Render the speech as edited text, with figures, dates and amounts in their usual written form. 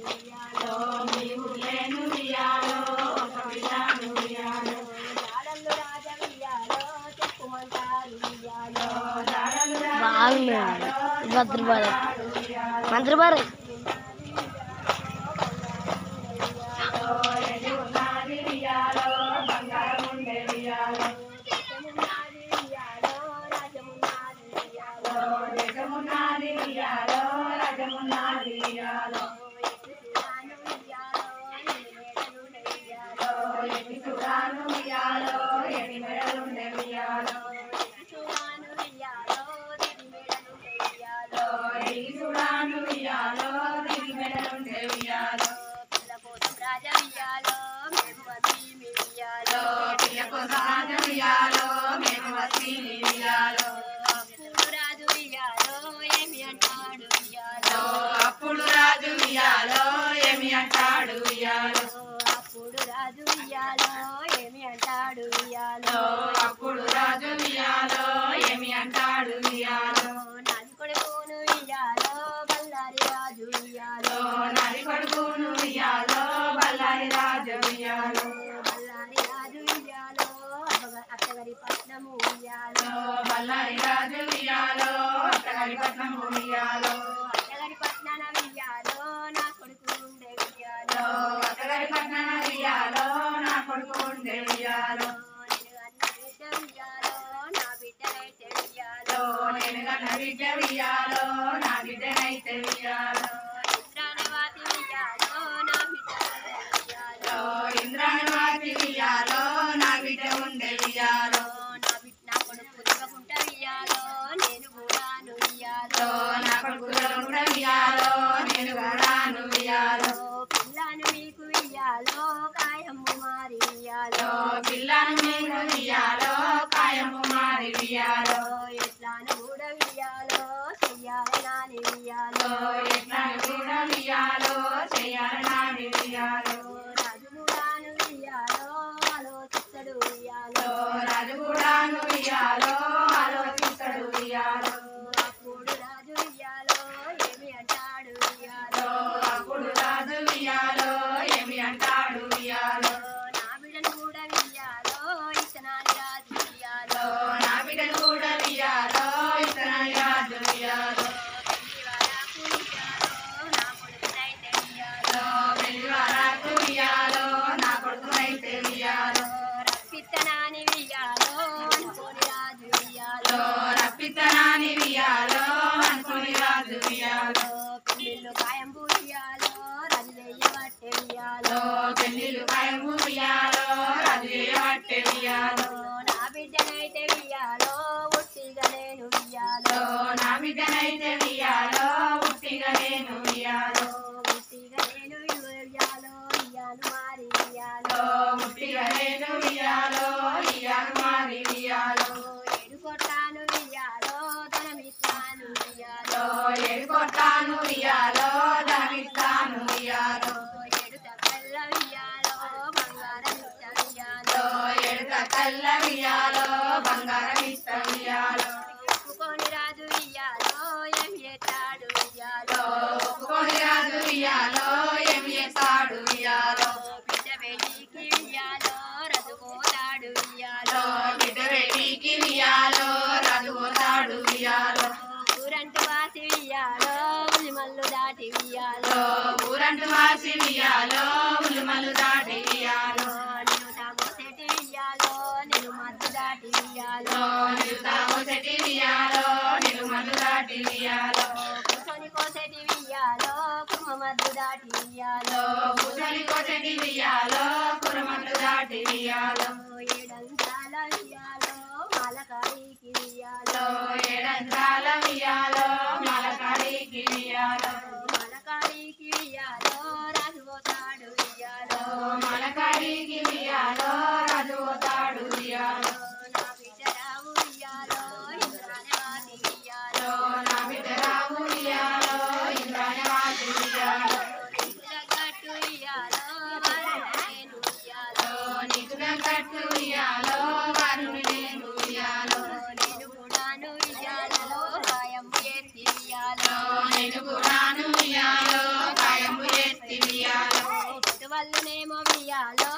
ఉయ్యాలో మీ ఊర్లేను ఉయ్యాలో ఒక బిడ్డను ఉయ్యాలో జాడలు రాజ ఉయ్యాలో చెప్పుమంటారు ఉయ్యాలో జాడలు బాగున్నాడు మంత్రిబారు అప్పుడు రాజు ఉయ్యాలో ఏమి అంటాడు ఉయ్యాలో అప్పుడు రాజు ఉయ్యాలో ఏమి అంటాడు ఉయ్యాలో అప్పుడు రాజు ఉయ్యాలో ఏమి అంటాడు ఉయ్యాలో నాది కొడుకును ఉయ్యాలో బల్లారి రాజు ఉయ్యాలో నాది కొడుకును ఉయ్యాలో బల్లారి రాజు ఉయ్యాలో బల్లారి రాజు ఉయ్యాలో అత్తగారి పట్నము ఉయ్యాలో బల్లారి రాజు ఉయ్యాలో అత్తగారి పట్నము ఉయ్యాలో అత్తగారి పట్నాన ఉయ్యాలో నా కొడుకు ఉండే ఉయ్యాలో అత్తగారి పట్నాన ఉయ్యాలో నా కొడుకు ఉండే ఉయ్యాలో నేను కన్న బిడ్డ ఉయ్యాలో నా బిడ్డనైతే ఉయ్యాలో ఇంద్రాణవాతి ఉయ్యాలో నా బిడ్డ ఇంద్రాణవాతి ఉయ్యాలో నా బిడ్డ ఉండే ఉయ్యాలో నా కొడుకు దిగకుంట ఉయ్యాలో నేను కూడా ఉయ్యాలో నా కొడుకు దిగకుంట ఉయ్యాలో నేను కూడా ఉయ్యాలో పిల్లను మీకు ఉయ్యాలో కాయము మారి ఉయ్యాలో పిల్లను మీకు ఉయ్యాలో కాయము మారి ఉయ్యాలో ఎట్లాను కూడా ఉయ్యాలో చెయ్యాలి నాని ఉయ్యాలో ఎట్లాను కూడా ఉయ్యాలో చెయ్యాలి నాని ఉయ్యాలో రాజు కూడా ఉయ్యాలో ఆలోచిస్తాడు ఉయ్యాలో రాజు కూడా ఉయ్యాలో ఆలోచిస్తాడు ఉయ్యాలో అప్పుడు రాజు ఉయ్యాలో ఏమి అంటాడు ఉయ్యాలో అప్పుడు రాజు ఉయ్యాలో ఏమి అంటాడు ఉయ్యాలో నా బిడ్డను కూడా ఉయ్యాలో ఇతనాని రాజు ఉయ్యాలో నా బిడ్డను కూడా ఉయ్యాలో ఇతనాని రాజు ఉయ్యాలో పెళ్లివారాకు ఉయ్యాలో నా కొడుకునైతే ఉయ్యాలో రప్పితనాని ఉయ్యాలో అనుకోని రాజు ఉయ్యాలో రప్పితనాని ఉయ్యాలో అనుకోని రాజు ఉయ్యాలో పెళ్లిళ్ళు కాయంబు ఉయ్యాలో రాజు చేయబట్టే ఉయ్యాలో పెళ్లిళ్ళు కాయంబు ఉయ్యాలో రాజు చేయబట్టే ఉయ్యాలో నా బిడ్డనైతే ఉయ్యాలో ఉట్టిగా నేను ఉయ్యాలో నా బిడ్డనైతే ఉయ్యాలో ఉట్టిగా నేను ఉయ్యాలో ఉట్టిగా నేను ఉయ్యాలో ఇయ్యాను మారి ఉయ్యాలో ఉట్టిగా నేను ఉయ్యాలో ఇయ్యాను మారి ఉయ్యాలో ఏడు కొట్టాను ఉయ్యాలో ధనమిస్తాను ఉయ్యాలో ఏడు కొట్టాను ఉయ్యాలో ధనమిస్తాను ఉయ్యాలో ఏడు తక్కల్ల ఉయ్యాలో బంగారం ఇస్తా ఉయ్యాలో ఏడు తక్కల్ల ఉయ్యాలో బంగారం ఇస్తా ఉయ్యాలో ఒప్పుకొని రాజు ఉయ్యాలో ఏమి ఎత్తాడు ఉయ్యాలో ఒప్పుకొని రాజు ఉయ్యాలో ఏమి ఎత్తాడు ఉయ్యాలో బిడ్డ వేడికి ఉయ్యాలో రదుపోతాడు ఉయ్యాలో బిడ్డ వేడికి ఉయ్యాలో రదుపోతాడు ఉయ్యాలో ఊరంటు వాసి ఉయ్యాలో ఉలిమల్లు దాటి ఉయ్యాలో ఊరంటు వాసి ఉయ్యాలో ఉలిమల్లు దాటి ఉయ్యాలో నేను తాగోసెటి ఉయ్యాలో నేను మద్దు దాటి ఉయ్యాలో నేను తాగోసెటి ఉయ్యాలో నేను మద్దు దాటి ఉయ్యాలో కూర్చొని కోసెటి ఉయ్యాలో కుర్మ మద్దు దాటి ఉయ్యాలో కూర్చొని కోసెటి ఉయ్యాలో కుర్మ మద్దు దాటి ఉయ్యాలో ఏడంతాల ఉయ్యాలో మాలకాడికి ఉయ్యాలో ఏడంతాల ఉయ్యాలో మాలకాడికి ఉయ్యాలో మాలకాడికి ఉయ్యాలో రాజు పోతాడు ఉయ్యాలో మాలకాడికి ఉయ్యాలో రాజు పోతాడు ఉయ్యాలో నా బిడ్డ రావు ఉయ్యాలో ఇంద్రాణవాతి ఉయ్యాలో నా బిడ్డ రావు ఉయ్యాలో ఇంద్రాణవాతి ఉయ్యాలో తగ్గట్టు ఉయ్యాలో వారిని ఉయ్యాలో నీకు తగ్గట్టు ఉయ్యాలో వారిని నేను ఉయ్యాలో నేను కూడాను ఉయ్యాలో కాయం చేసి ఉయ్యాలో నేను కూడాను వల్లునేమో వియాలో